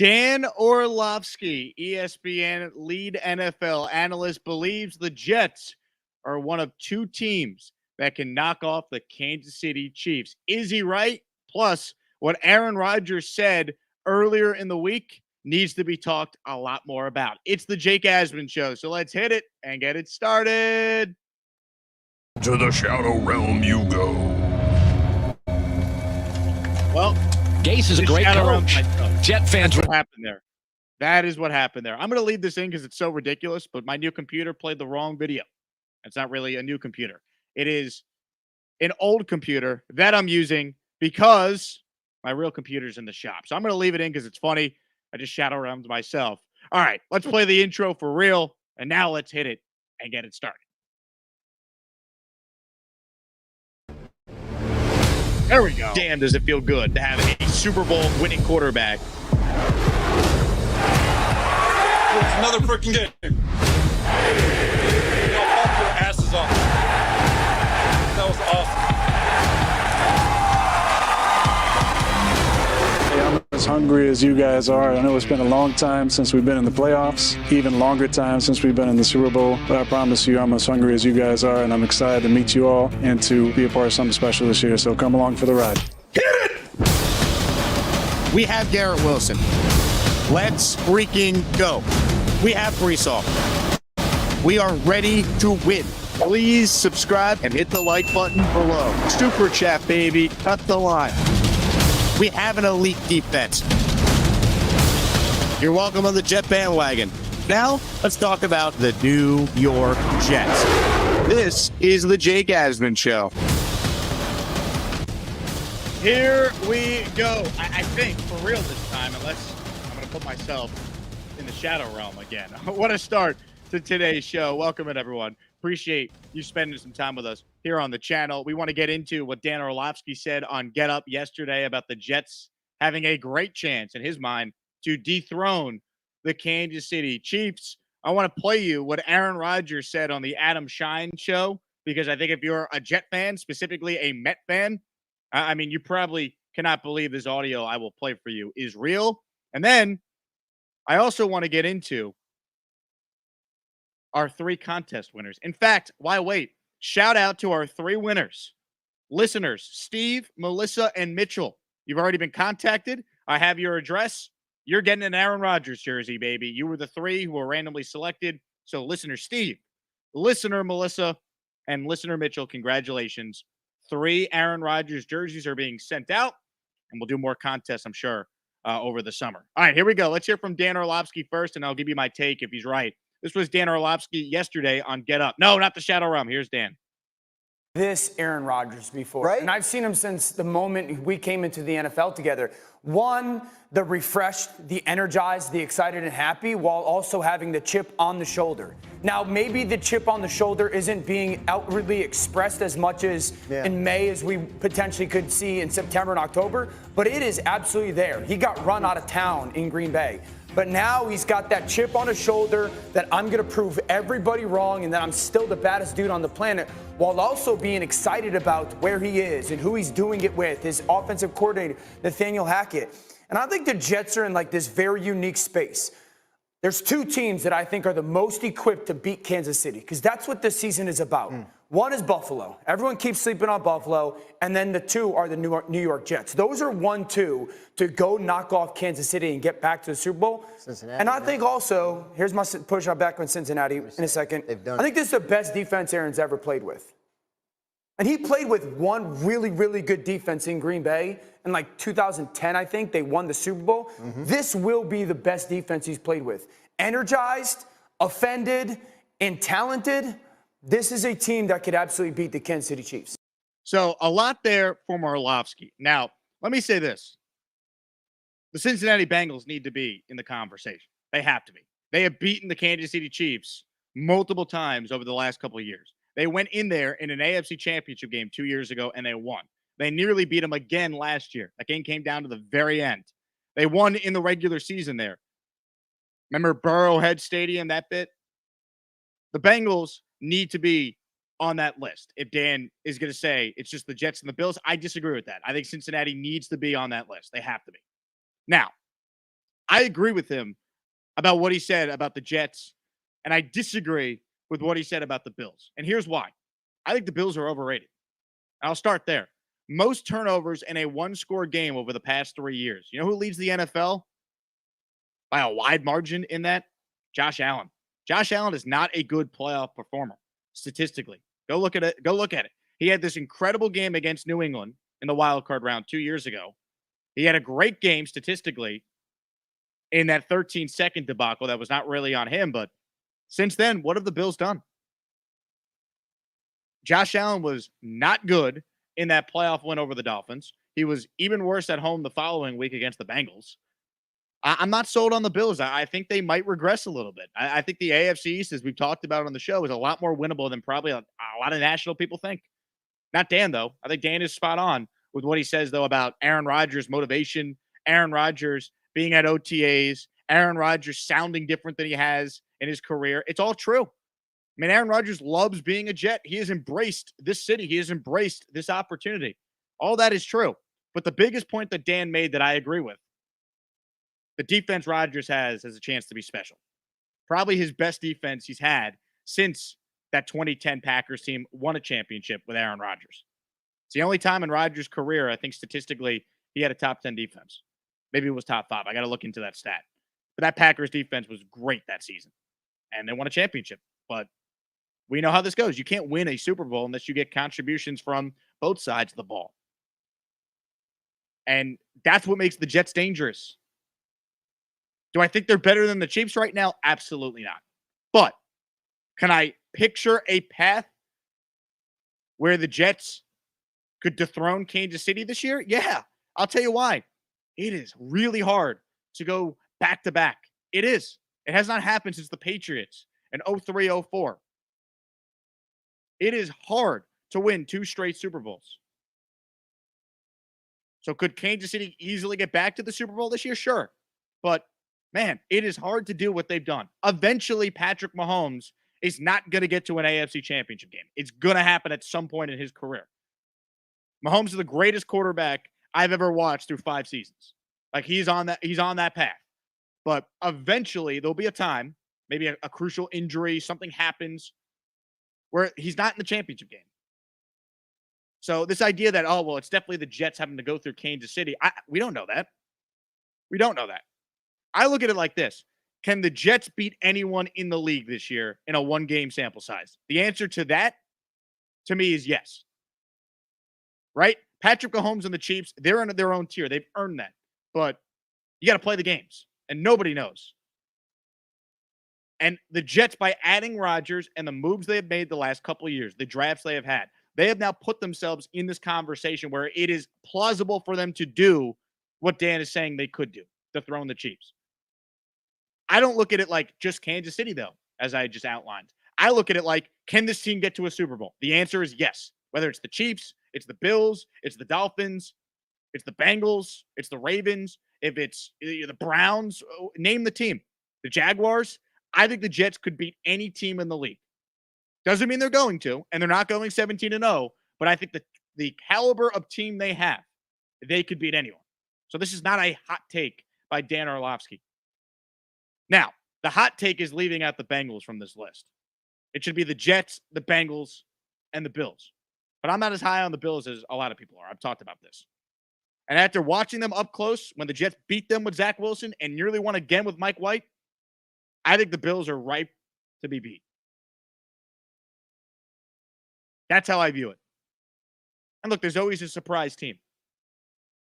Dan Orlovsky, ESPN lead NFL analyst, believes the Jets are one of two teams that can knock off the Kansas City Chiefs. Is he right? Plus, what Aaron Rodgers said earlier in the week needs to be talked a lot more about. It's the Jake Asman Show, so let's hit it and get it started. To the shadow realm you go. Well, Gase is a great coach. Jet fans. What happened there? That is what happened there. I'm going to leave this in because it's so ridiculous, but my new computer played the wrong video. It's not really a new computer. It is an old computer that I'm using because my real computer's in the shop. So I'm going to leave it in because it's funny. I just shadow realmed myself. All right, let's play the intro for real. And now let's hit it and get it started. There we go. Damn, does it feel good to have a Super Bowl winning quarterback. It's another freaking game. Y'all pump your asses off. That was awesome. Hey, I'm as hungry as you guys are. I know it's been a long time since we've been in the playoffs, even longer time since we've been in the Super Bowl, but I promise you I'm as hungry as you guys are, and I'm excited to meet you all and to be a part of something special this year, so come along for the ride. Hit it! We have Garrett Wilson. Let's freaking go. We have Brees Hall. We are ready to win. Please subscribe and hit the like button below. Super chat, baby. Cut the line. We have an elite defense. You're welcome on the Jet bandwagon. Now, let's talk about the New York Jets. This is the Jake Asman Show. Here we go. I think for real this time, unless I'm going to put myself in the shadow realm again. What a start to today's show. Welcome in, everyone. Appreciate you spending some time with us here on the channel. We want to get into what Dan Orlovsky said on Get Up yesterday about the Jets having a great chance, in his mind, to dethrone the Kansas City Chiefs. I want to play you what Aaron Rodgers said on the Adam Shine show, because I think if you're a Jet fan, specifically a Met fan, I mean, you probably cannot believe this audio I will play for you is real. And then I also want to get into our three contest winners. In fact, why wait? Shout out to our three winners, listeners, Steve, Melissa, and Mitchell. You've already been contacted. I have your address. You're getting an Aaron Rodgers jersey, baby. You were the three who were randomly selected. So listener Steve, listener Melissa, and listener Mitchell, congratulations. 3 Aaron Rodgers jerseys are being sent out, and we'll do more contests, I'm sure, over the summer. All right, here we go. Let's hear from Dan Orlovsky first, and I'll give you my take if he's right. This was Dan Orlovsky yesterday on Get Up. No, not the Shadow Realm. Here's Dan. This Aaron Rodgers before. Right? And I've seen him since the moment we came into the NFL together. One, the refreshed, the energized, the excited and happy, while also having the chip on the shoulder. Now, maybe the chip on the shoulder isn't being outwardly expressed as much as in May as we potentially could see in September and October, but it is absolutely there. He got run out of town in Green Bay. But now he's got that chip on his shoulder that I'm going to prove everybody wrong and that I'm still the baddest dude on the planet, while also being excited about where he is and who he's doing it with, his offensive coordinator, Nathaniel Hackett. And I think the Jets are in like this very unique space. There's two teams that I think are the most equipped to beat Kansas City, because that's what this season is about. One is Buffalo. Everyone keeps sleeping on Buffalo. And then the two are the New York Jets. Those are 1-2 to go knock off Kansas City and get back to the Super Bowl. And I think also, here's my push on back on Cincinnati in a second. I think this is the best defense Aaron's ever played with. And he played with one really, really good defense in Green Bay. In like 2010, I think, they won the Super Bowl. This will be the best defense he's played with. Energized, offended, and talented. This is a team that could absolutely beat the Kansas City Chiefs. So a lot there from Orlovsky. Now, let me say this. The Cincinnati Bengals need to be in the conversation. They have to be. They have beaten the Kansas City Chiefs multiple times over the last couple of years. They went in there in an AFC Championship game 2 years ago, and they won. They nearly beat them again last year. That game came down to the very end. They won in the regular season there. Remember Burrowhead Stadium, that bit? The Bengals need to be on that list. If Dan is going to say it's just the Jets and the Bills, I disagree with that. I think Cincinnati needs to be on that list. They have to be. Now, I agree with him about what he said about the Jets, and I disagree with what he said about the Bills. And here's why. I think the Bills are overrated. I'll start there. Most turnovers in a one-score game over the past 3 years. You know who leads the NFL by a wide margin in that? Josh Allen. Josh Allen is not a good playoff performer statistically. Go look at it. Go look at it. He had this incredible game against New England in the wild card round 2 years ago. He had a great game statistically in that 13-second debacle that was not really on him. But since then, what have the Bills done? Josh Allen was not good in that playoff win over the Dolphins. He was even worse at home the following week against the Bengals. I'm not sold on the Bills. I think they might regress a little bit. I think the AFC East, as we've talked about on the show, is a lot more winnable than probably a lot of national people think. Not Dan, though. I think Dan is spot on with what he says, though, about Aaron Rodgers' motivation, Aaron Rodgers being at OTAs, Aaron Rodgers sounding different than he has in his career. It's all true. I mean, Aaron Rodgers loves being a Jet. He has embraced this city. He has embraced this opportunity. All that is true. But the biggest point that Dan made that I agree with, the defense Rodgers has a chance to be special. Probably his best defense he's had since that 2010 Packers team won a championship with Aaron Rodgers. It's the only time in Rodgers' career, I think statistically, he had a top 10 defense. Maybe it was top 5. I got to look into that stat. But that Packers defense was great that season. And they won a championship. But we know how this goes. You can't win a Super Bowl unless you get contributions from both sides of the ball. And that's what makes the Jets dangerous. Do I think they're better than the Chiefs right now? Absolutely not. But can I picture a path where the Jets could dethrone Kansas City this year? Yeah. I'll tell you why. It is really hard to go back-to-back. It is. It has not happened since the Patriots in 03-04. It is hard to win 2 straight Super Bowls. So could Kansas City easily get back to the Super Bowl this year? Sure. But, man, it is hard to do what they've done. Eventually, Patrick Mahomes is not going to get to an AFC championship game. It's going to happen at some point in his career. Mahomes is the greatest quarterback I've ever watched through 5 seasons. Like, he's on that path. But eventually, there'll be a time, maybe a crucial injury, something happens, where he's not in the championship game. So this idea that, oh, well, it's definitely the Jets having to go through Kansas City, we don't know that. We don't know that. I look at it like this. Can the Jets beat anyone in the league this year in a 1-game sample size? The answer to that, to me, is yes. Right? Patrick Mahomes and the Chiefs, they're in their own tier. They've earned that. But you got to play the games, and nobody knows. And the Jets, by adding Rodgers and the moves they have made the last couple of years, the drafts they have now put themselves in this conversation where it is plausible for them to do what Dan is saying they could do, dethrone the Chiefs. I don't look at it like just Kansas City, though, as I just outlined. I look at it like, can this team get to a Super Bowl? The answer is yes. Whether it's the Chiefs, it's the Bills, it's the Dolphins, it's the Bengals, it's the Ravens, if it's the Browns, name the team. The Jaguars, I think the Jets could beat any team in the league. Doesn't mean they're going to, and they're not going 17-0, but I think the caliber of team they have, they could beat anyone. So this is not a hot take by Dan Orlovsky. Now, the hot take is leaving out the Bengals from this list. It should be the Jets, the Bengals, and the Bills. But I'm not as high on the Bills as a lot of people are. I've talked about this. And after watching them up close, when the Jets beat them with Zach Wilson and nearly won again with Mike White, I think the Bills are ripe to be beat. That's how I view it. And look, there's always a surprise team.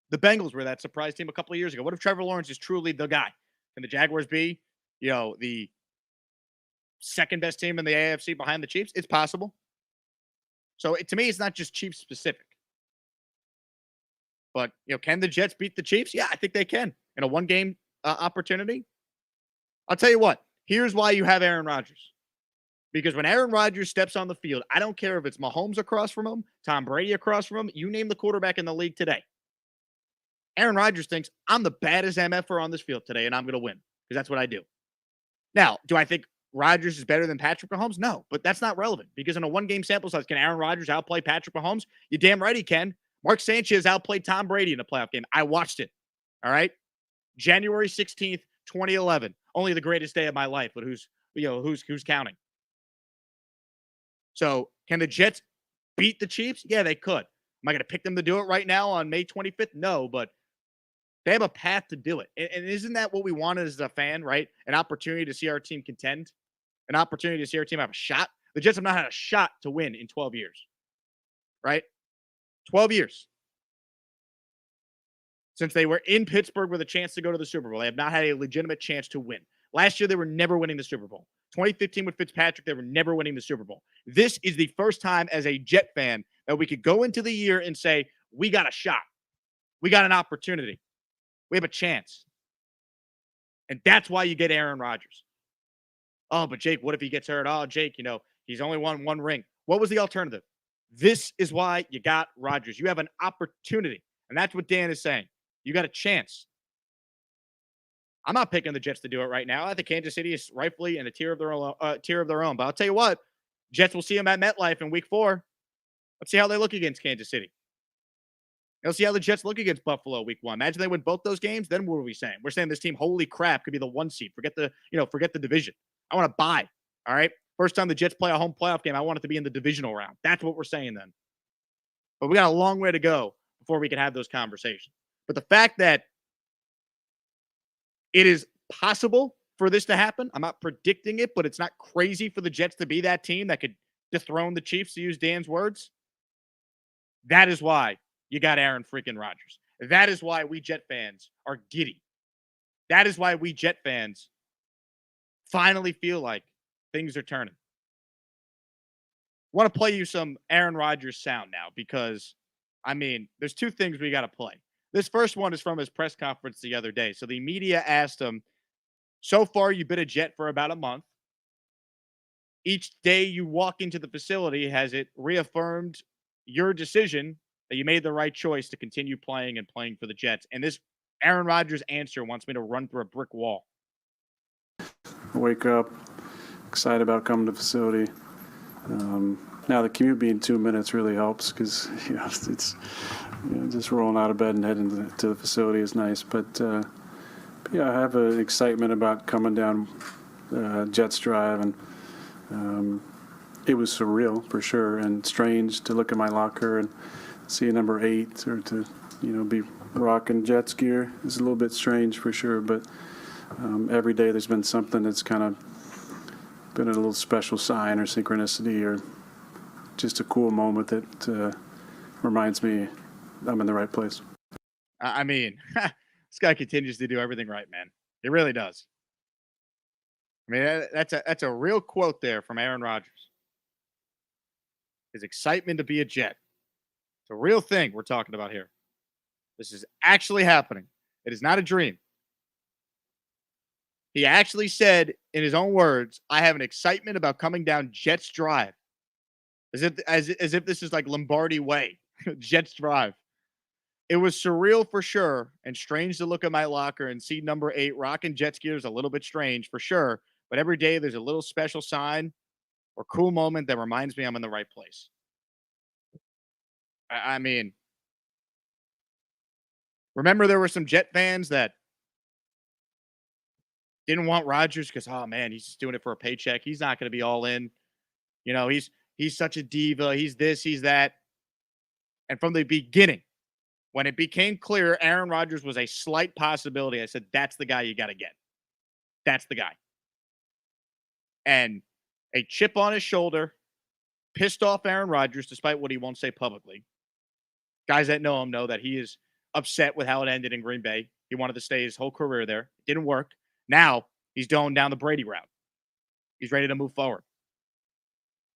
The Bengals were that surprise team a couple of years ago. What if Trevor Lawrence is truly the guy? Can the Jaguars be, the second best team in the AFC behind the Chiefs? It's possible. So to me, it's not just Chiefs specific. But, can the Jets beat the Chiefs? Yeah, I think they can in a 1-game opportunity. I'll tell you what. Here's why you have Aaron Rodgers. Because when Aaron Rodgers steps on the field, I don't care if it's Mahomes across from him, Tom Brady across from him, you name the quarterback in the league today. Aaron Rodgers thinks, I'm the baddest MFer on this field today, and I'm going to win. Because that's what I do. Now, do I think Rodgers is better than Patrick Mahomes? No, but that's not relevant. Because in a 1-game sample size, can Aaron Rodgers outplay Patrick Mahomes? You're damn right he can. Mark Sanchez outplayed Tom Brady in a playoff game. I watched it. All right? January 16th, 2011. Only the greatest day of my life, but who's counting? So can the Jets beat the Chiefs? Yeah, they could. Am I going to pick them to do it right now on May 25th? No, but they have a path to do it. And isn't that what we wanted as a fan, right? An opportunity to see our team contend, an opportunity to see our team have a shot. The Jets have not had a shot to win in 12 years, right? 12 years. Since they were in Pittsburgh with a chance to go to the Super Bowl, they have not had a legitimate chance to win. Last year, they were never winning the Super Bowl. 2015 with Fitzpatrick, they were never winning the Super Bowl. This is the first time as a Jet fan that we could go into the year and say, we got a shot. We got an opportunity. We have a chance. And that's why you get Aaron Rodgers. Oh, but Jake, what if he gets hurt? Oh, Jake, he's only won one ring. What was the alternative? This is why you got Rodgers. You have an opportunity. And that's what Dan is saying. You got a chance. I'm not picking the Jets to do it right now. I think Kansas City is rightfully in a tier of their own. But I'll tell you what, Jets will see them at MetLife in Week 4. Let's see how they look against Kansas City. Let's see how the Jets look against Buffalo Week 1. Imagine they win both those games. Then what are we saying? We're saying this team, holy crap, could be the 1 seed. Forget the division. I want to buy. All right. First time the Jets play a home playoff game, I want it to be in the divisional round. That's what we're saying then. But we got a long way to go before we can have those conversations. But the fact that it is possible for this to happen, I'm not predicting it, but it's not crazy for the Jets to be that team that could dethrone the Chiefs, to use Dan's words. That is why you got Aaron freaking Rodgers. That is why we Jet fans are giddy. That is why we Jet fans finally feel like things are turning. I want to play you some Aaron Rodgers sound now because, there's 2 things we got to play. This first one is from his press conference the other day. So the media asked him, so far you've been a Jet for about a month. Each day you walk into the facility, has it reaffirmed your decision that you made the right choice to continue playing and playing for the Jets? And this Aaron Rodgers answer wants me to run through a brick wall. Wake up, excited about coming to the facility. Now the commute being 2 minutes really helps because it's just rolling out of bed and heading to the facility is nice. But I have an excitement about coming down Jets Drive, and it was surreal for sure and strange to look at my locker and see a number 8 or to be rocking Jets gear. It's a little bit strange for sure, but every day there's been something that's kind of been a little special sign or synchronicity or just a cool moment that reminds me I'm in the right place. This guy continues to do everything right, man. He really does. That's a real quote there from Aaron Rodgers. His excitement to be a Jet. It's a real thing we're talking about here. This is actually happening. It is not a dream. He actually said in his own words, I have an excitement about coming down Jets Drive. As if this is like Lombardi Way, Jets Drive. It was surreal for sure and strange to look at my locker and see number 8 rocking Jets gear is a little bit strange for sure. But every day there's a little special sign or cool moment that reminds me I'm in the right place. Remember there were some Jet fans that didn't want Rodgers because, oh man, he's just doing it for a paycheck. He's not going to be all in. He's such a diva. He's this, he's that. And from the beginning, when it became clear Aaron Rodgers was a slight possibility, I said, that's the guy you got to get. That's the guy. And a chip on his shoulder, pissed off Aaron Rodgers, despite what he won't say publicly. Guys that know him know that he is upset with how it ended in Green Bay. He wanted to stay his whole career there. It didn't work. Now he's going down the Brady route. He's ready to move forward.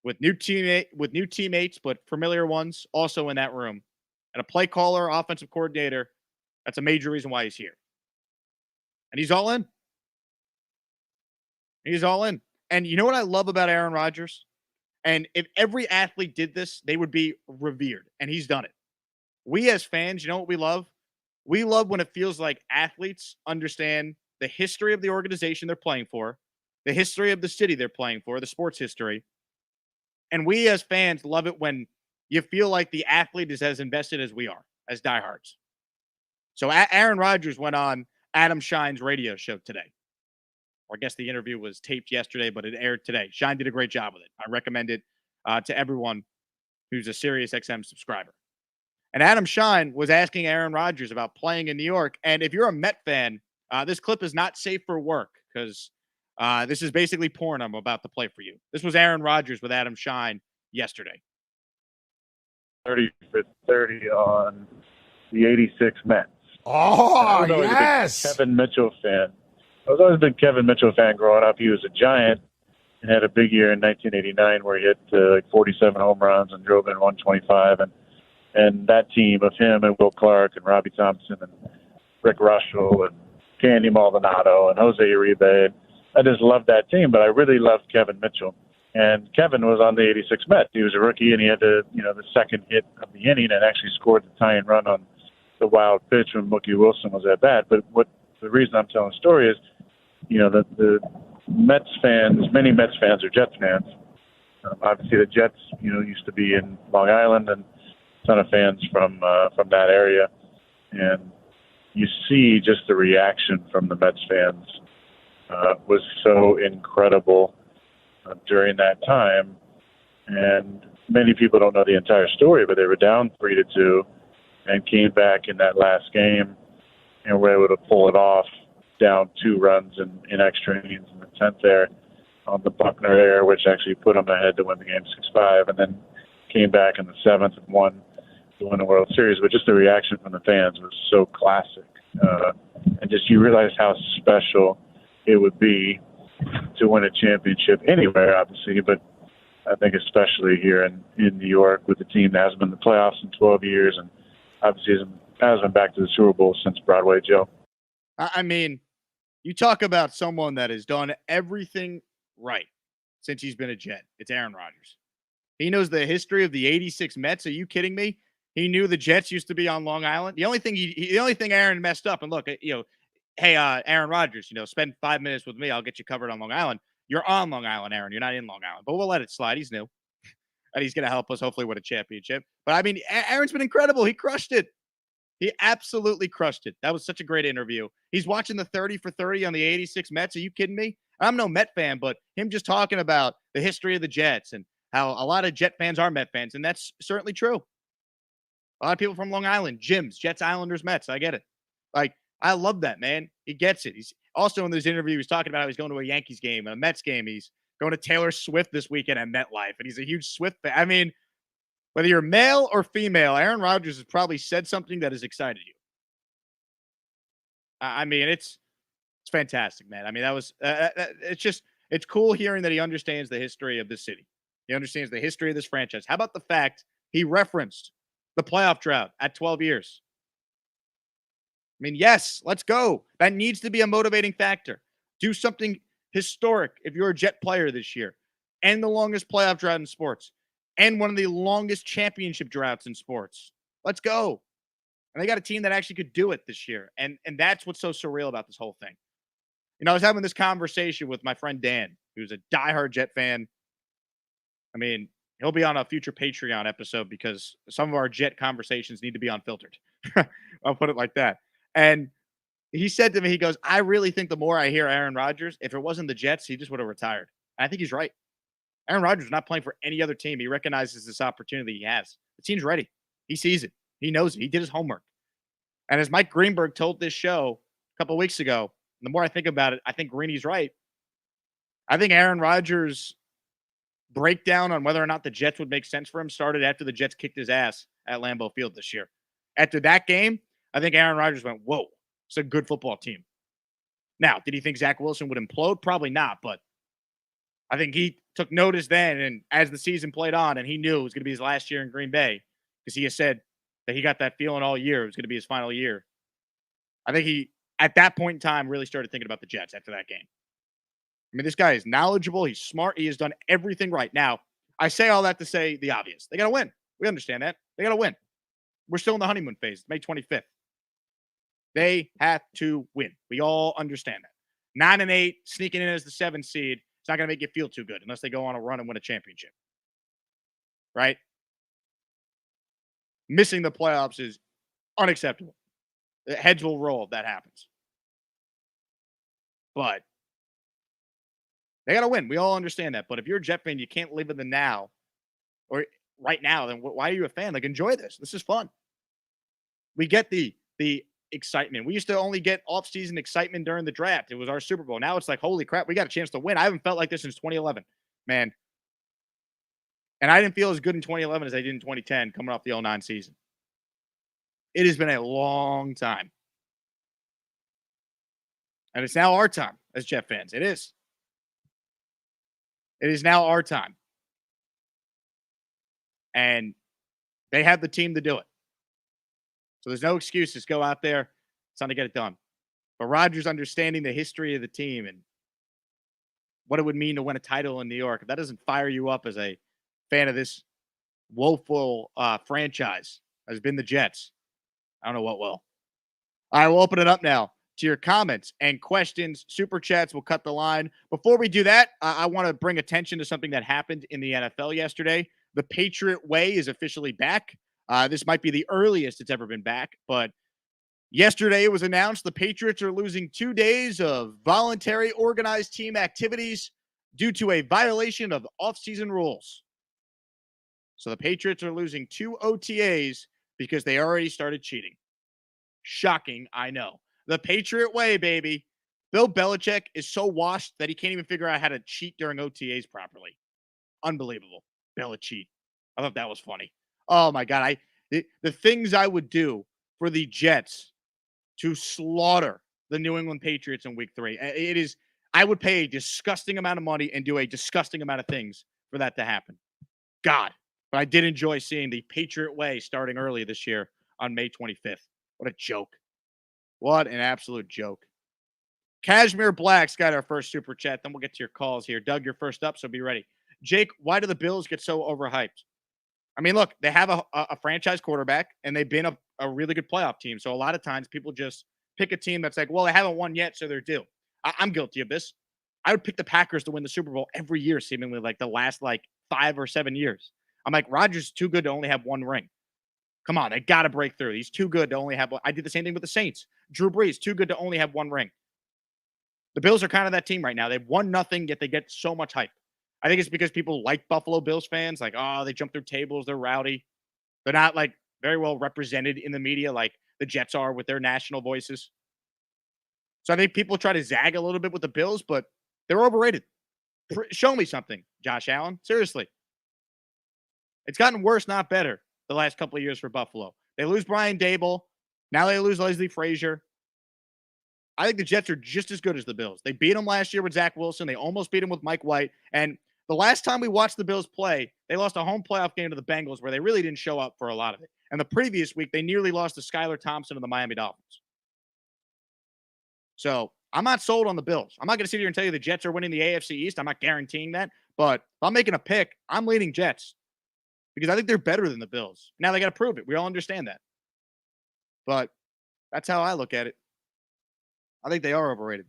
With new teammates, but familiar ones also in that room. And a play caller, offensive coordinator, that's a major reason why he's here. And he's all in. He's all in. And you know what I love about Aaron Rodgers? And if every athlete did this, they would be revered. And he's done it. We as fans, you know what we love? We love when it feels like athletes understand the history of the organization they're playing for, the history of the city they're playing for, the sports history. And we as fans love it when you feel like the athlete is as invested as we are, as diehards. So Aaron Rodgers went on Adam Schein's radio show today. or I guess the interview was taped yesterday, but it aired today. Shine did a great job with it. I recommend it to everyone who's a Sirius XM subscriber. And Adam Shine was asking Aaron Rodgers about playing in New York. And if you're a Met fan, this clip is not safe for work because this is basically porn I'm about to play for you. This was Aaron Rodgers with Adam Shine yesterday. 30 for 30 on the 86 Mets. Oh, yes. A Kevin Mitchell fan. I was always a big Kevin Mitchell fan growing up. He was a Giant and had a big year in 1989 where he hit like 47 home runs and drove in 125. And that team of him and Will Clark and Robbie Thompson and Rick Russell and Candy Maldonado and Jose Uribe. I just loved that team, but I really loved Kevin Mitchell. And Kevin was on the 86 Mets. He was a rookie, and he had the second hit of the inning and actually scored the tying run on the wild pitch when Mookie Wilson was at bat. But the reason I'm telling the story is, the Mets fans, many Mets fans are Jets fans. Obviously, the Jets, used to be in Long Island, and a ton of fans from that area. And you see just the reaction from the Mets fans was so incredible during that time. And many people don't know the entire story, but they were down 3-2 and came back in that last game and were able to pull it off, down 2 runs in extra innings in the 10th there on the Buckner error, which actually put them ahead to win the game 6-5, and then came back in the 7th and won to win the World Series. But just the reaction from the fans was so classic. And just you realize how special it would be to win a championship anywhere, obviously, but I think especially here in New York with the team that hasn't been in the playoffs in 12 years and obviously hasn't been back to the Super Bowl since Broadway Joe. I mean, you talk about someone that has done everything right since he's been a Jet. It's Aaron Rodgers. He knows the history of the 86 Mets. Are you kidding me? He knew the Jets used to be on Long Island. The only thing Aaron messed up, and look, hey, Aaron Rodgers, spend 5 minutes with me. I'll get you covered on Long Island. You're on Long Island, Aaron. You're not in Long Island, but we'll let it slide. He's new, and he's going to help us hopefully win a championship. But I mean, Aaron's been incredible. He crushed it. He absolutely crushed it. That was such a great interview. He's watching the 30 for 30 on the 86 Mets. Are you kidding me? I'm no Met fan, but him just talking about the history of the Jets and how a lot of Jet fans are Met fans, and that's certainly true. A lot of people from Long Island, Gyms, Jets, Islanders, Mets. I get it. Like, I love that, man. He gets it. He's also in this interview, he's talking about how he's going to a Yankees game and a Mets game. He's going to Taylor Swift this weekend at MetLife, and he's a huge Swift fan. I mean, whether you're male or female, Aaron Rodgers has probably said something that has excited you. I mean, it's fantastic, man. I mean, that was it's cool hearing that he understands the history of this city. He understands the history of this franchise. How about the fact he referenced the playoff drought at 12 years? I mean, yes, let's go. That needs to be a motivating factor. Do something historic if you're a Jet player this year. End the longest playoff drought in sports. And one of the longest championship droughts in sports. Let's go. And they got a team that actually could do it this year. And that's what's so surreal about this whole thing. I was having this conversation with my friend Dan, who's a diehard Jet fan. I mean, he'll be on a future Patreon episode because some of our Jet conversations need to be unfiltered. I'll put it like that. And he said to me, he goes, I really think the more I hear Aaron Rodgers, if it wasn't the Jets, he just would have retired. And I think he's right. Aaron Rodgers is not playing for any other team. He recognizes this opportunity he has. The team's ready. He sees it. He knows it. He did his homework. And as Mike Greenberg told this show a couple of weeks ago, the more I think about it, I think Greeny's right. I think Aaron Rodgers' breakdown on whether or not the Jets would make sense for him started after the Jets kicked his ass at Lambeau Field this year. After that game, I think Aaron Rodgers went, whoa, it's a good football team. Now, did he think Zach Wilson would implode? Probably not, but I think he took notice then, and as the season played on, and he knew it was going to be his last year in Green Bay, because he has said that he got that feeling all year it was going to be his final year. I think he, at that point in time, really started thinking about the Jets after that game. I mean, this guy is knowledgeable. He's smart. He has done everything right. Now, I say all that to say the obvious. They got to win. We understand that. They got to win. We're still in the honeymoon phase, May 25th. They have to win. We all understand that. 9-8, sneaking in as the 7th seed, it's not going to make you feel too good unless they go on a run and win a championship. Right? Missing the playoffs is unacceptable. The heads will roll if that happens. But They got to win. We all understand that. But if you're a Jet fan, you can't live in the now or right now, then why are you a fan? Like, enjoy this. This is fun. We get the excitement. We used to only get off-season excitement during the draft. It was our Super Bowl. Now it's like, holy crap, we got a chance to win. I haven't felt like this since 2011, man. And I didn't feel as good in 2011 as I did in 2010 coming off the 09 season. It has been a long time. And it's now our time as Jet fans. It is. It is now our time. And they have the team to do it. So there's no excuses. Go out there. It's time to get it done. But Rodgers understanding the history of the team and what it would mean to win a title in New York, if that doesn't fire you up as a fan of this woeful franchise has been the Jets, I don't know what will. All right, we'll open it up now to your comments and questions. Super chats will cut the line. Before we do that, I want to bring attention to something that happened in the NFL yesterday. The Patriot Way is officially back. This might be the earliest it's ever been back, but yesterday it was announced the Patriots are losing 2 days of voluntary organized team activities due to a violation of offseason rules. So the Patriots are losing 2 OTAs because they already started cheating. Shocking, I know. The Patriot Way, baby. Bill Belichick is so washed that he can't even figure out how to cheat during OTAs properly. Unbelievable. Belichick. I thought that was funny. Oh, my God. The things I would do for the Jets to slaughter the New England Patriots in week 3. It is, I would pay a disgusting amount of money and do a disgusting amount of things for that to happen. God. But I did enjoy seeing the Patriot Way starting early this year on May 25th. What a joke. What an absolute joke. Cashmere Black's got our first super chat. Then we'll get to your calls here. Doug, you're first up, so be ready. Jake, why do the Bills get so overhyped? I mean, look, they have a franchise quarterback, and they've been a really good playoff team. So a lot of times people just pick a team that's like, well, they haven't won yet, so they're due. I'm guilty of this. I would pick the Packers to win the Super Bowl every year, seemingly like the last 5 or 7 years. I'm like, Rodgers is too good to only have one ring. Come on, they got to break through. He's too good to only have one. I did the same thing with the Saints. Drew Brees, too good to only have one ring. The Bills are kind of that team right now. They've won nothing, yet they get so much hype. I think it's because people like Buffalo Bills fans. Like, oh, they jump through tables. They're rowdy. They're not, very well represented in the media like the Jets are with their national voices. So I think people try to zag a little bit with the Bills, but they're overrated. Show me something, Josh Allen. Seriously. It's gotten worse, not better, the last couple of years for Buffalo. They lose Brian Dable. Now they lose Leslie Frazier. I think the Jets are just as good as the Bills. They beat them last year with Zach Wilson. They almost beat them with Mike White. And the last time we watched the Bills play, they lost a home playoff game to the Bengals where they really didn't show up for a lot of it. And the previous week, they nearly lost to Skylar Thompson and the Miami Dolphins. So I'm not sold on the Bills. I'm not going to sit here and tell you the Jets are winning the AFC East. I'm not guaranteeing that. But if I'm making a pick, I'm leaning Jets because I think they're better than the Bills. Now they got to prove it. We all understand that. But that's how I look at it. I think they are overrated.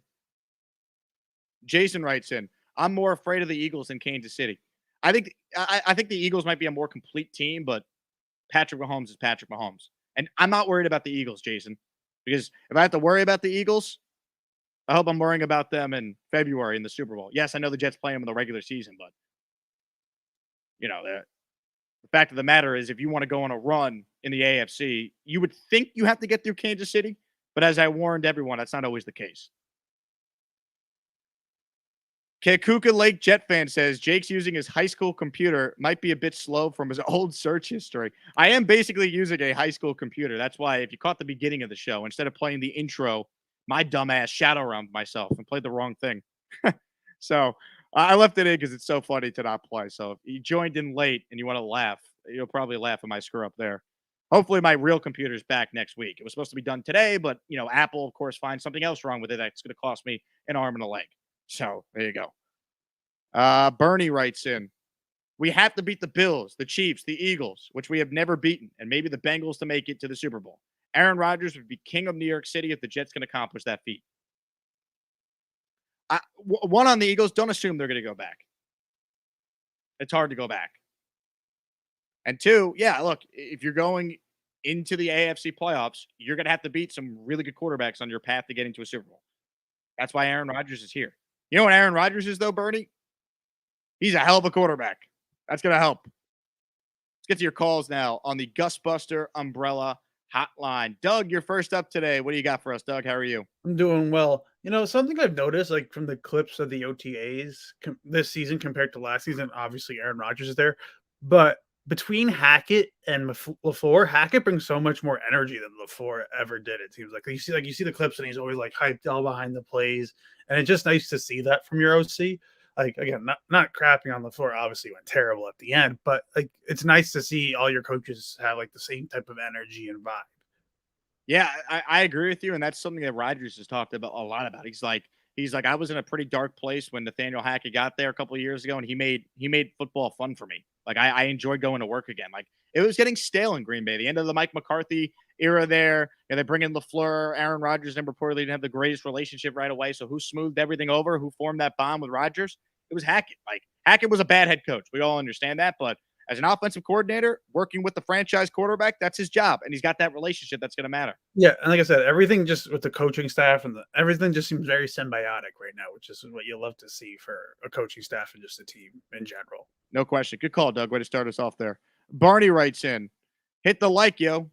Jason writes in, I'm more afraid of the Eagles than Kansas City. I think the Eagles might be a more complete team, but Patrick Mahomes is Patrick Mahomes. And I'm not worried about the Eagles, Jason, because if I have to worry about the Eagles, I hope I'm worrying about them in February in the Super Bowl. Yes, I know the Jets play them in the regular season, but the fact of the matter is if you want to go on a run in the AFC, you would think you have to get through Kansas City. But as I warned everyone, that's not always the case. Kekuka Lake Jet fan says Jake's using his high school computer might be a bit slow from his old search history. I am basically using a high school computer. That's why if you caught the beginning of the show, instead of playing the intro, my dumbass shadow round myself and played the wrong thing. So I left it in because it's so funny to not play. So if you joined in late and you want to laugh, you'll probably laugh at my screw up there. Hopefully my real computer's back next week. It was supposed to be done today, but, Apple, of course, finds something else wrong with it that's going to cost me an arm and a leg. So there you go. Bernie writes in, we have to beat the Bills, the Chiefs, the Eagles, which we have never beaten, and maybe the Bengals to make it to the Super Bowl. Aaron Rodgers would be king of New York City if the Jets can accomplish that feat. One on the Eagles, don't assume they're going to go back. It's hard to go back. And two, yeah, look, if you're going into the AFC playoffs, you're going to have to beat some really good quarterbacks on your path to getting to a Super Bowl. That's why Aaron Rodgers is here. You know what Aaron Rodgers is, though, Bernie? He's a hell of a quarterback. That's going to help. Let's get to your calls now on the Gusbuster Umbrella Hotline. Doug, you're first up today. What do you got for us, Doug? How are you? I'm doing well. Something I've noticed, like from the clips of the OTAs this season compared to last season, obviously Aaron Rodgers is there, but between Hackett and LaFleur, Hackett brings so much more energy than LaFleur ever did. It seems like you see the clips and he's always like hyped all behind the plays, and it's just nice to see that from your OC. Like, again, not crapping on LaFleur, obviously went terrible at the end, but like it's nice to see all your coaches have like the same type of energy and vibe. Yeah, I agree with you, and that's something that Rodgers has talked about a lot about. He's like, I was in a pretty dark place when Nathaniel Hackett got there a couple of years ago, and he made football fun for me. Like I enjoyed going to work again. Like it was getting stale in Green Bay. The end of the Mike McCarthy era there, and they bring in LaFleur, Aaron Rodgers, and reportedly didn't have the greatest relationship right away. So who smoothed everything over? Who formed that bond with Rodgers? It was Hackett. Like Hackett was a bad head coach. We all understand that, but as an offensive coordinator, working with the franchise quarterback, that's his job, and he's got that relationship that's going to matter. Yeah, and like I said, everything just with the coaching staff and everything just seems very symbiotic right now, which is what you love to see for a coaching staff and just a team in general. No question. Good call, Doug. Way to start us off there. Barney writes in, hit the like, yo.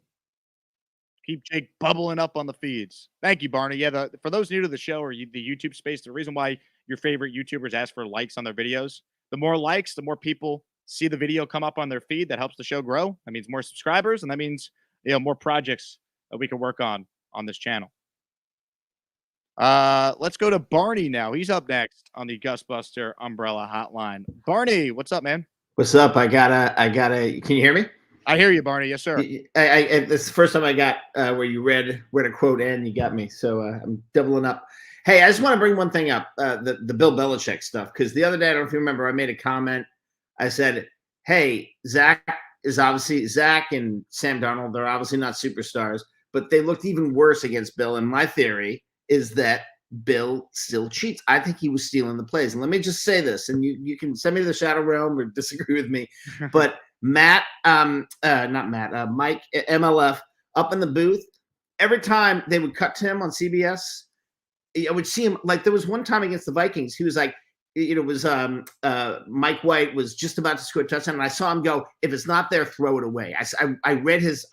Keep Jake bubbling up on the feeds. Thank you, Barney. Yeah, for those new to the show or the YouTube space, the reason why your favorite YouTubers ask for likes on their videos, the more likes, the more people see the video come up on their feed. That helps the show grow. That means more subscribers, and that means more projects that we can work on this channel. Let's go to Barney now. He's up next on the Gusbuster Umbrella Hotline. Barney, what's up, man? What's up? I gotta. Can you hear me? I hear you, Barney. Yes, sir. This is the first time I got where you read where to quote and you got me. So I'm doubling up. Hey, I just want to bring one thing up, the Bill Belichick stuff, because the other day, I don't know if you remember, I made a comment. I said, hey, Zach and Sam Darnold, they're obviously not superstars, but they looked even worse against Bill. And my theory is that Bill still cheats. I think he was stealing the plays. And let me just say this, and you can send me to the Shadow Realm or disagree with me, but Mike, MLF, up in the booth, every time they would cut to him on CBS, I would see him, like there was one time against the Vikings, he was like, Mike White was just about to score a touchdown, and I saw him go, if it's not there, throw it away. I read his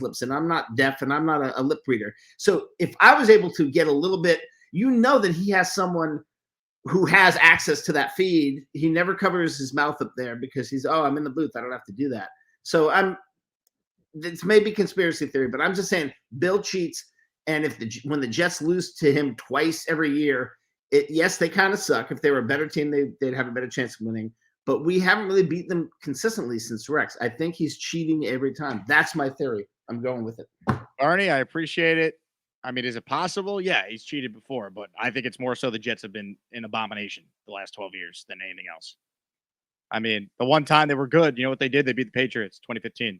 lips, and I'm not deaf, and I'm not a lip reader. So if I was able to get a little bit, that he has someone who has access to that feed. He never covers his mouth up there because I'm in the booth. I don't have to do that. So it's maybe conspiracy theory, but I'm just saying Bill cheats. And when the Jets lose to him twice every year, yes, they kind of suck. If they were a better team, they'd have a better chance of winning. But we haven't really beat them consistently since Rex. I think he's cheating every time. That's my theory. I'm going with it. Barney, I appreciate it. I mean, is it possible? Yeah, he's cheated before, but I think it's more so the Jets have been an abomination the last 12 years than anything else. I mean, the one time they were good, you know what they did? They beat the Patriots 2015.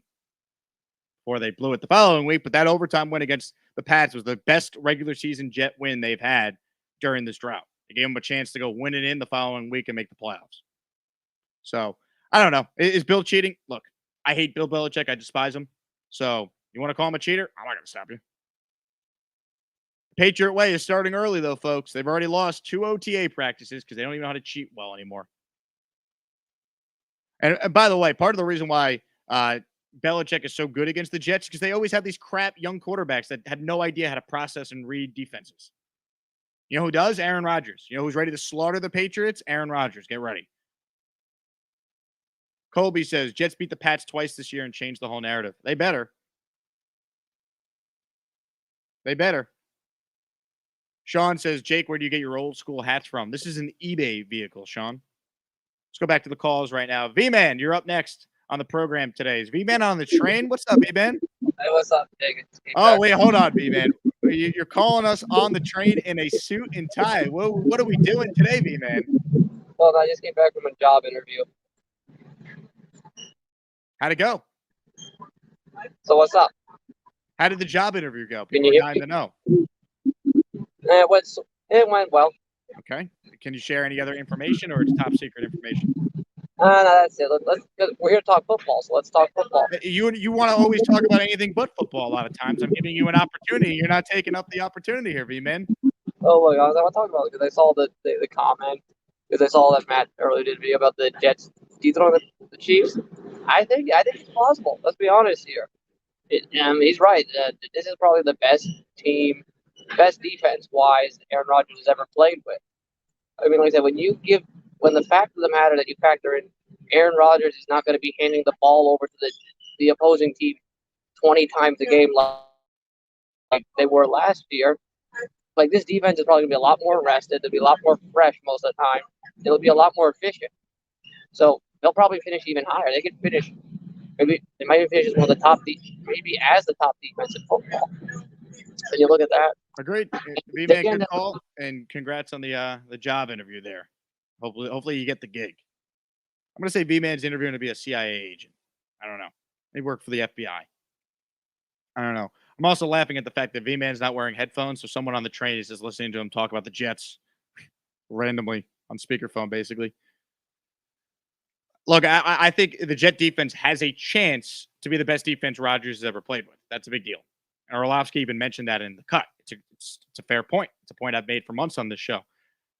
Or they blew it the following week, but that overtime win against the Pats was the best regular season Jet win they've had during this drought. They gave them a chance to go win it in the following week and make the playoffs. So, I don't know. Is Bill cheating? Look, I hate Bill Belichick. I despise him. So, you want to call him a cheater? I'm not going to stop you. Patriot way is starting early, though, folks. They've already lost 2 OTA practices because they don't even know how to cheat well anymore. And by the way, part of the reason why Belichick is so good against the Jets because they always have these crap young quarterbacks that have no idea how to process and read defenses. You know who does? Aaron Rodgers. You know who's ready to slaughter the Patriots? Aaron Rodgers. Get ready. Colby says, Jets beat the Pats twice this year and changed the whole narrative. They better. They better. Sean says, Jake, where do you get your old school hats from? This is an eBay vehicle, Sean. Let's go back to the calls right now. V-Man, you're up next on the program today. Is V-Man on the train? What's up, V-Man? Hey, what's up, Jake? Oh, wait, hold on, V-Man. You're calling us on the train in a suit and tie. What are we doing today, V-Man? Well, I just came back from a job interview. How'd it go? So what's up? How did the job interview go? Can People you are hear dying to know. It went well. Okay. Can you share any other information or it's top secret information? No, that's it. We're here to talk football, so let's talk football. You want to always talk about anything but football a lot of times. I'm giving you an opportunity. You're not taking up the opportunity here, V-Man. Oh my god, I want to talk about it because I saw the comment because I saw that Matt earlier did a video about the Jets dethroning the Chiefs. I think it's possible. Let's be honest here. He's right. This is probably the best team, best defense wise Aaron Rodgers has ever played with. I mean, like I said, when the fact of the matter that you factor in, Aaron Rodgers is not going to be handing the ball over to the opposing team 20 times a game like they were last year. Like this defense is probably going to be a lot more rested. They'll be a lot more fresh most of the time. It'll be a lot more efficient. So they'll probably finish even higher. They could finish. Maybe they might even finish as one of the maybe as the top defense in football. When you look at that. Agreed. V-Man, good call, and congrats on the job interview there. Hopefully you get the gig. I'm gonna say V-Man's interviewing to be a CIA agent. I don't know. They work for the FBI. I don't know. I'm also laughing at the fact that V-Man's not wearing headphones, so someone on the train is just listening to him talk about the Jets randomly on speakerphone, basically. Look, I think the Jet defense has a chance to be the best defense Rodgers has ever played with. That's a big deal. And Orlovsky even mentioned that in the cut. It's a fair point. It's a point I've made for months on this show.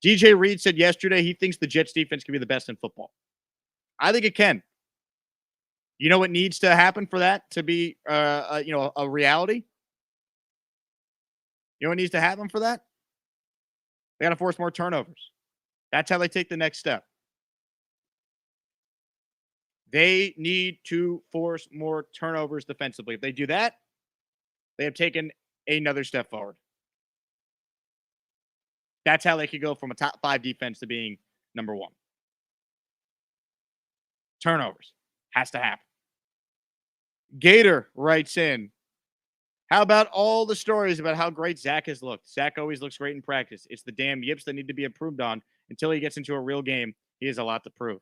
DJ Reed said yesterday he thinks the Jets defense can be the best in football. I think it can. You know what needs to happen for that to be a reality? You know what needs to happen for that? They got to force more turnovers. That's how they take the next step. They need to force more turnovers defensively. If they do that, they have taken another step forward. That's how they could go from a top 5 defense to being number 1. Turnovers has to happen. Gator writes in, how about all the stories about how great Zach has looked? Zach always looks great in practice. It's the damn yips that need to be improved on. Until he gets into a real game, he has a lot to prove.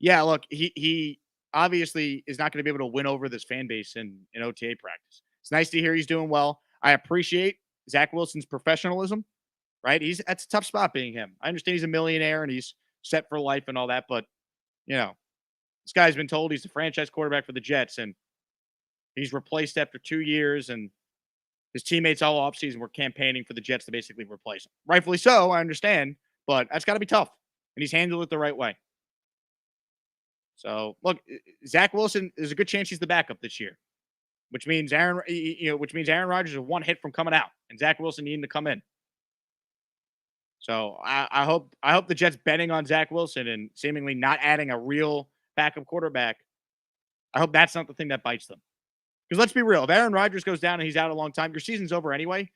Yeah, look, he obviously is not going to be able to win over this fan base in OTA practice. It's nice to hear he's doing well. I appreciate Zach Wilson's professionalism, right? That's a tough spot being him. I understand he's a millionaire and he's set for life and all that, but, this guy's been told he's the franchise quarterback for the Jets, and he's replaced after 2 years, and his teammates all offseason were campaigning for the Jets to basically replace him. Rightfully so, I understand, but that's got to be tough, and he's handled it the right way. So, look, Zach Wilson, there's a good chance he's the backup this year, which means Aaron Rodgers is one hit from coming out, and Zach Wilson needing to come in. So, I hope the Jets betting on Zach Wilson and seemingly not adding a real backup quarterback, I hope that's not the thing that bites them. Because let's be real, if Aaron Rodgers goes down and he's out a long time, your season's over anyway.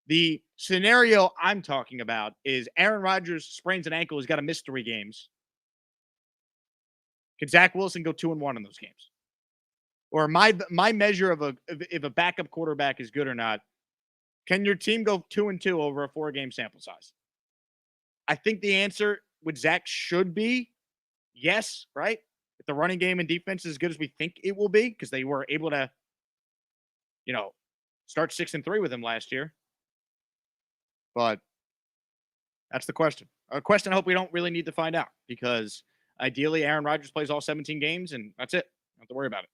The scenario I'm talking about is Aaron Rodgers sprains an ankle, he's got to miss 3 games. Could Zach Wilson go 2-1 in those games? Or my measure of if a backup quarterback is good or not, can your team go 2-2 over a 4-game sample size? I think the answer with Zach should be yes, right? If the running game and defense is as good as we think it will be, because they were able to, start 6-3 with him last year. But that's the question. A question I hope we don't really need to find out, because ideally Aaron Rodgers plays all 17 games and that's it. Don't have to worry about it.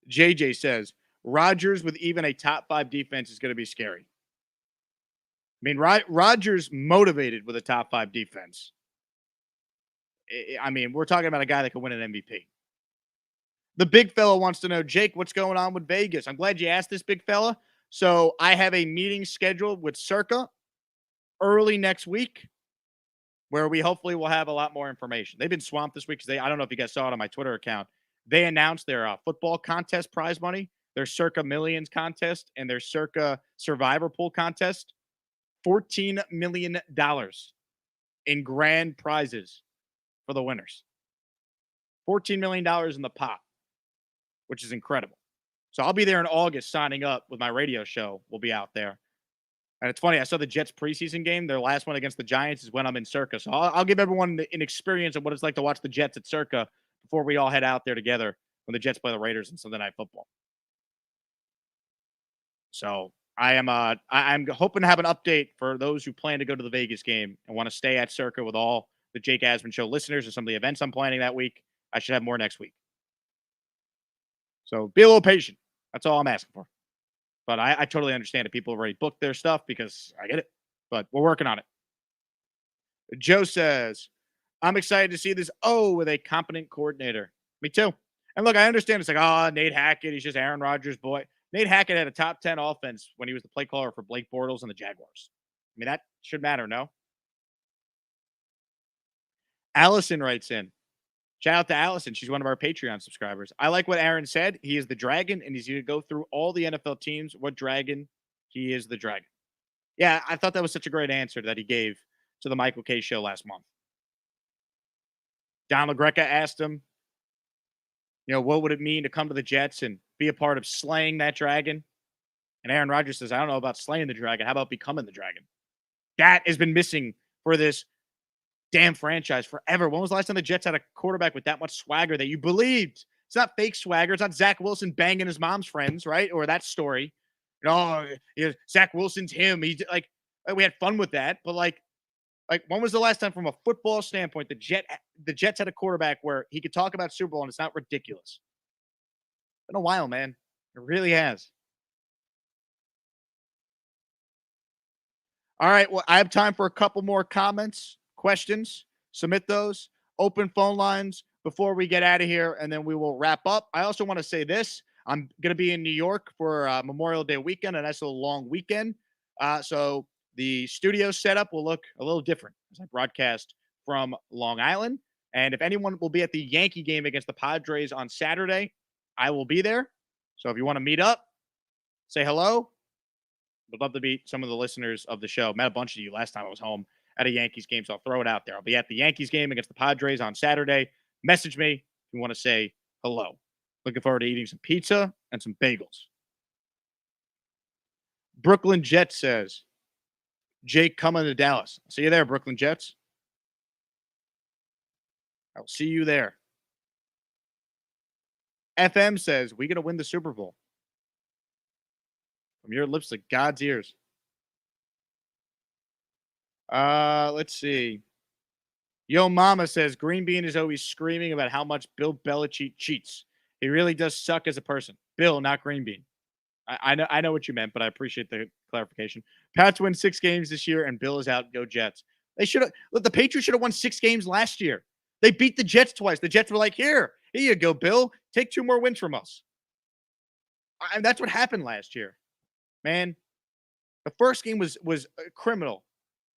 JJ says, Rodgers with even a top 5 defense is going to be scary. I mean, Rodgers motivated with a top 5 defense. I mean, we're talking about a guy that could win an MVP. The big fella wants to know, Jake, what's going on with Vegas? I'm glad you asked this, big fella. So I have a meeting scheduled with Circa early next week where we hopefully will have a lot more information. They've been swamped this week because I don't know if you guys saw it on my Twitter account. They announced their football contest prize money, their Circa Millions contest, and their Circa Survivor Pool contest. $14 million in grand prizes for the winners. $14 million in the pot, which is incredible. So I'll be there in August signing up with my radio show. We'll be out there. And it's funny, I saw the Jets preseason game. Their last one against the Giants is when I'm in Circa. So I'll give everyone an experience of what it's like to watch the Jets at Circa before we all head out there together when the Jets play the Raiders in Sunday Night Football. So I'm hoping to have an update for those who plan to go to the Vegas game and want to stay at Circa with all the Jake Asman Show listeners and some of the events I'm planning that week. I should have more next week. So be a little patient. That's all I'm asking for. But I totally understand that people have already booked their stuff because I get it. But we're working on it. Joe says, I'm excited to see this with a competent coordinator. Me too. And look, I understand it's like, Nate Hackett, he's just Aaron Rodgers' boy. Nate Hackett had a top 10 offense when he was the play caller for Blake Bortles and the Jaguars. I mean, that should matter, no? Allison writes in. Shout out to Allison. She's one of our Patreon subscribers. I like what Aaron said. He is the dragon, and he's going to go through all the NFL teams. What dragon? He is the dragon. Yeah, I thought that was such a great answer that he gave to the Michael K. show last month. Don LaGreca asked him, what would it mean to come to the Jets and be a part of slaying that dragon? And Aaron Rodgers says, I don't know about slaying the dragon. How about becoming the dragon? That has been missing for this damn franchise forever. When was the last time the Jets had a quarterback with that much swagger that you believed? It's not fake swagger. It's not Zach Wilson banging his mom's friends, right? Or that story. Zach Wilson's him. We had fun with that, but like when was the last time from a football standpoint the Jets had a quarterback where he could talk about Super Bowl and it's not ridiculous? It's been a while, man. It really has. All right, well, I have time for a couple more comments, questions. Submit those. Open phone lines before we get out of here, and then we will wrap up. I also want to say this. I'm going to be in New York for Memorial Day weekend, and that's a long weekend. So the studio setup will look a little different as I broadcast from Long Island. And if anyone will be at the Yankee game against the Padres on Saturday, I will be there. So if you want to meet up, say hello. Would love to meet some of the listeners of the show. Met a bunch of you last time I was home at a Yankees game, so I'll throw it out there. I'll be at the Yankees game against the Padres on Saturday. Message me if you want to say hello. Looking forward to eating some pizza and some bagels. Brooklyn Jets says, Jake coming to Dallas. See you there, Brooklyn Jets. I'll see you there. FM says, we going to win the Super Bowl. From your lips to God's ears. Let's see. Yo Mama says, Green Bean is always screaming about how much Bill Belichick cheats. He really does suck as a person. Bill, not Green Bean. I know what you meant, but I appreciate the clarification. Pats win 6 games this year, and Bill is out. Go Jets. They should have. The Patriots should have won 6 games last year. They beat the Jets twice. The Jets were like, here you go, Bill. Take 2 more wins from us. And that's what happened last year. Man, the first game was criminal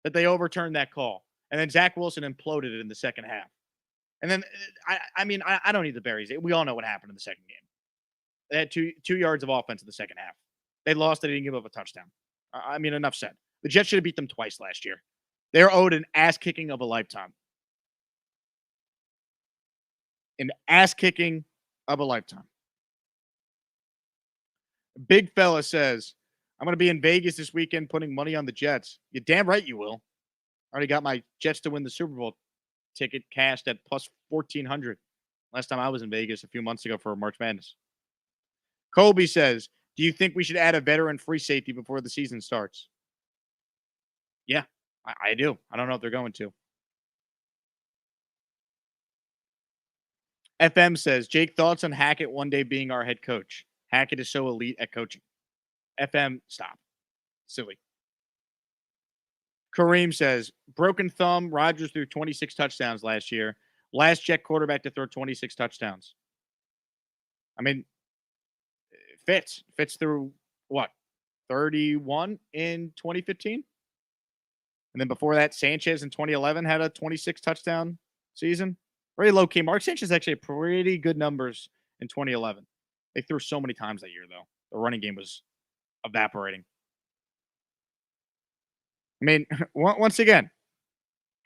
that they overturned that call. And then Zach Wilson imploded it in the second half. And then, I don't need the berries. We all know what happened in the second game. They had 2 yards of offense in the second half. They lost. They didn't give up a touchdown. Enough said. The Jets should have beat them twice last year. They're owed an ass-kicking of a lifetime. An ass-kicking of a lifetime. Big fella says, I'm going to be in Vegas this weekend putting money on the Jets. You're damn right you will. I already got my Jets to win the Super Bowl ticket cashed at plus 1,400. Last time I was in Vegas a few months ago for March Madness. Colby says, do you think we should add a veteran free safety before the season starts? Yeah, I do. I don't know if they're going to. FM says, Jake, thoughts on Hackett one day being our head coach? Hackett is so elite at coaching. FM, stop. Silly. Kareem says, broken thumb, Rodgers threw 26 touchdowns last year. Last Jet quarterback to throw 26 touchdowns. Fitz threw, 31 in 2015? And then before that, Sanchez in 2011 had a 26 touchdown season. Very low key. Mark Sanchez actually had pretty good numbers in 2011. They threw so many times that year, though. The running game was evaporating. Once again,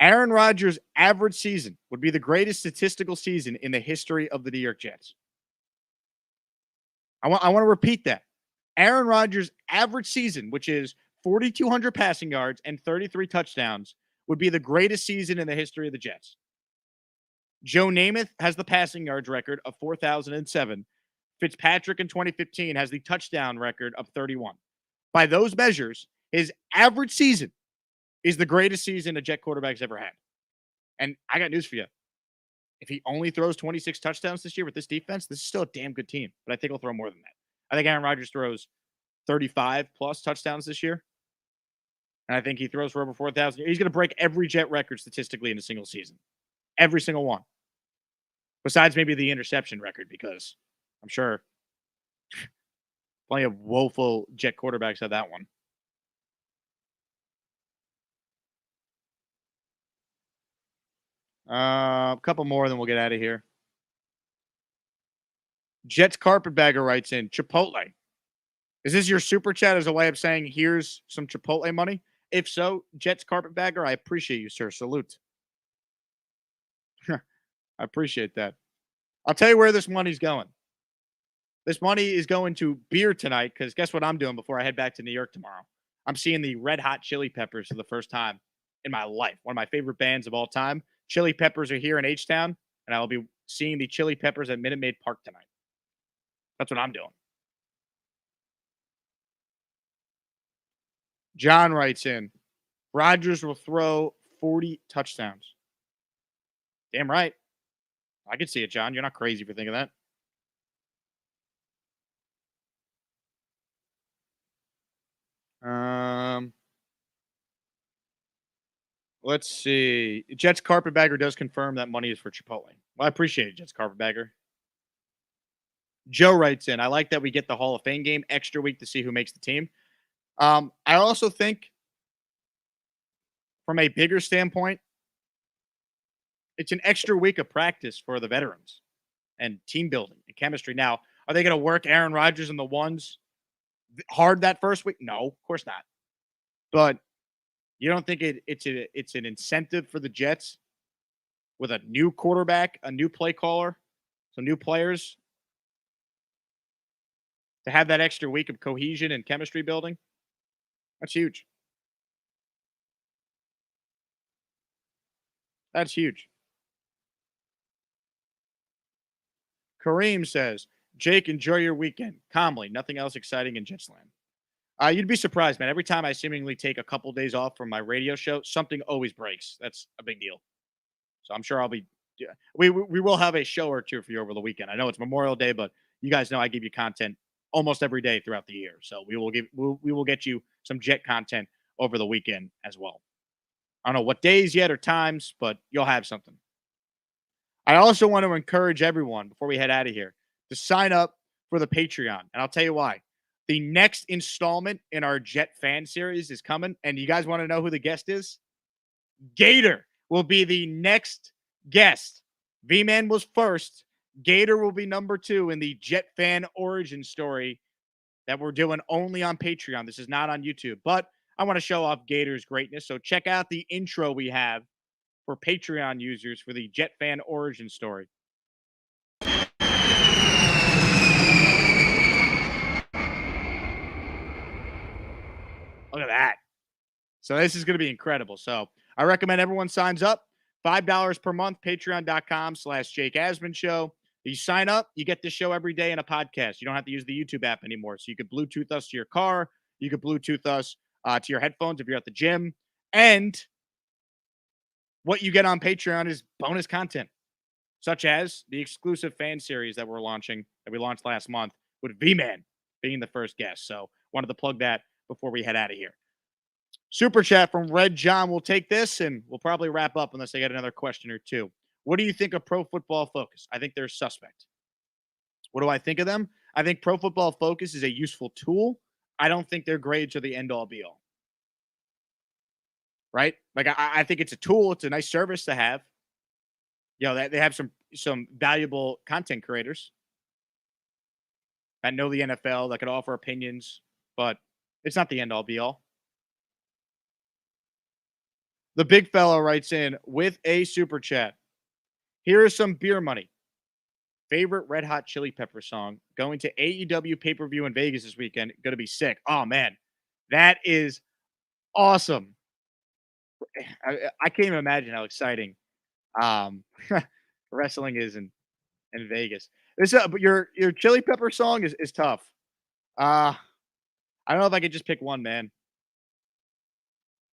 Aaron Rodgers' average season would be the greatest statistical season in the history of the New York Jets. I want to repeat that. Aaron Rodgers' average season, which is 4,200 passing yards and 33 touchdowns, would be the greatest season in the history of the Jets. Joe Namath has the passing yards record of 4,007. Fitzpatrick in 2015 has the touchdown record of 31. By those measures, his average season is the greatest season a Jet quarterback's ever had. And I got news for you. If he only throws 26 touchdowns this year with this defense, this is still a damn good team. But I think he'll throw more than that. I think Aaron Rodgers throws 35 plus touchdowns this year. And I think he throws for over 4,000. He's going to break every Jet record statistically in a single season. Every single one. Besides maybe the interception record, because I'm sure plenty of woeful Jet quarterbacks have that one. A couple more, then we'll get out of here. Jets Carpetbagger writes in, Chipotle. Is this your super chat as a way of saying here's some Chipotle money? If so, Jets Carpetbagger, I appreciate you, sir. Salute. I appreciate that. I'll tell you where this money's going. This money is going to beer tonight because guess what I'm doing before I head back to New York tomorrow? I'm seeing the Red Hot Chili Peppers for the first time in my life. One of my favorite bands of all time. Chili Peppers are here in H-Town, and I will be seeing the Chili Peppers at Minute Maid Park tonight. That's what I'm doing. John writes in, Rodgers will throw 40 touchdowns. Damn right. I can see it, John. You're not crazy for thinking that. Let's see. Jets Carpetbagger does confirm that money is for Chipotle. Well, I appreciate it, Jets Carpetbagger. Joe writes in, I like that we get the Hall of Fame game extra week to see who makes the team. I also think from a bigger standpoint, it's an extra week of practice for the veterans and team building and chemistry. Now, are they going to work Aaron Rodgers and the ones hard that first week? No, of course not. But you don't think it's an incentive for the Jets with a new quarterback, a new play caller, some new players to have that extra week of cohesion and chemistry building? That's huge. That's huge. Kareem says, Jake, enjoy your weekend. Calmly. Nothing else exciting in Jetsland. You'd be surprised, man. Every time I seemingly take a couple days off from my radio show, something always breaks. That's a big deal. So I'm sure I'll be we will have a show or two for you over the weekend. I know it's Memorial Day, but you guys know I give you content almost every day throughout the year. So we will get you some Jet content over the weekend as well. I don't know what days yet or times, but you'll have something. I also want to encourage everyone before we head out of here to sign up for the Patreon. And I'll tell you why. The next installment in our Jet fan series is coming. And you guys want to know who the guest is? Gator will be the next guest. V-Man was first. Gator will be number 2 in the Jet fan origin story that we're doing only on Patreon. This is not on YouTube. But I want to show off Gator's greatness. So check out the intro we have for Patreon users for the Jet fan origin story. Look at that. So this is going to be incredible. So I recommend everyone signs up. $5 per month, patreon.com/Jake Asman Show. You sign up, you get this show every day in a podcast. You don't have to use the YouTube app anymore. So you could Bluetooth us to your car. You could Bluetooth us to your headphones if you're at the gym. And what you get on Patreon is bonus content, such as the exclusive fan series that we're launching, that we launched last month, with V-Man being the first guest. So wanted to plug that before we head out of here. Super chat from Red John. We'll take this and we'll probably wrap up unless I get another question or two. What do you think of Pro Football Focus? I think they're suspect. What do I think of them? I think Pro Football Focus is a useful tool. I don't think their grades are the end-all be-all. Right? Like, I think it's a tool. It's a nice service to have. You know, they have some valuable content creators that know the NFL, that can offer opinions, but it's not the end-all be-all. The big fellow writes in with a super chat. Here is some beer money. Favorite Red Hot Chili Pepper song. Going to AEW pay-per-view in Vegas this weekend. Going to be sick. Oh, man. That is awesome. I can't even imagine how exciting wrestling is in Vegas. But your Chili Pepper song is tough. I don't know if I could just pick one, man.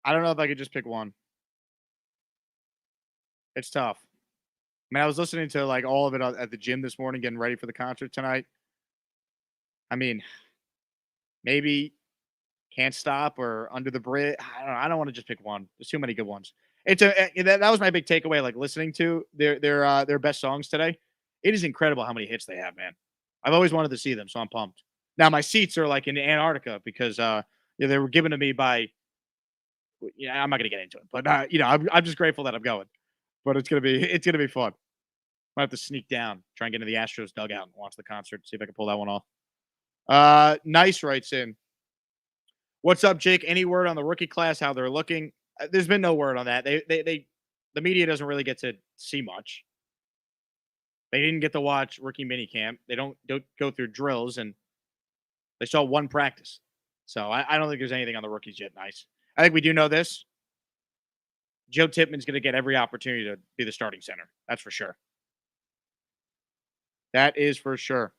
I don't know if I could just pick one. It's tough. I mean, I was listening to like all of it at the gym this morning, getting ready for the concert tonight. I mean, maybe Can't Stop or Under the Bridge. I don't know. I don't want to just pick one. There's too many good ones. That was my big takeaway. Like listening to their best songs today. It is incredible how many hits they have, man. I've always wanted to see them, so I'm pumped. Now my seats are like in Antarctica because they were given to me by. Yeah, I'm not gonna get into it, but I'm just grateful that I'm going. But it's gonna be fun. Might have to sneak down, try and get into the Astros dugout and watch the concert, see if I can pull that one off. Nice writes in. What's up, Jake? Any word on the rookie class, how they're looking? There's been no word on that. The media doesn't really get to see much. They didn't get to watch rookie minicamp. They don't go through drills, and they saw one practice. So I don't think there's anything on the rookies yet. Nice. I think we do know this. Joe Tippmann's going to get every opportunity to be the starting center. That's for sure. That is for sure.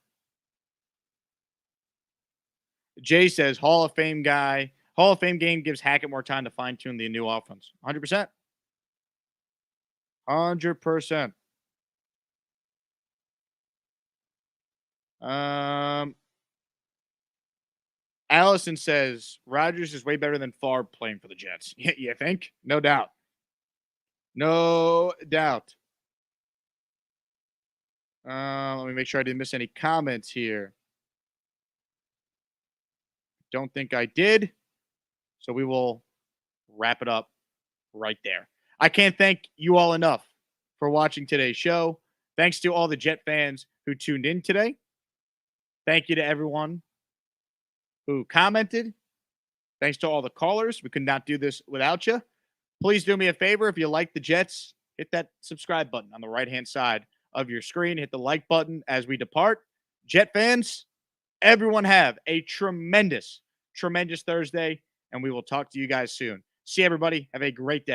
Jay says, Hall of Fame guy. Hall of Fame game gives Hackett more time to fine-tune the new offense. 100%. 100%. Allison says, Rodgers is way better than Favre playing for the Jets. You think? No doubt. No doubt. Let me make sure I didn't miss any comments here. Don't think I did. So we will wrap it up right there. I can't thank you all enough for watching today's show. Thanks to all the Jet fans who tuned in today. Thank you to everyone who commented. Thanks to all the callers. We could not do this without you. Please do me a favor. If you like the Jets, hit that subscribe button on the right-hand side of your screen. Hit the like button as we depart. Jet fans, everyone have a tremendous Thursday, and we will talk to you guys soon. See everybody. Have a great day.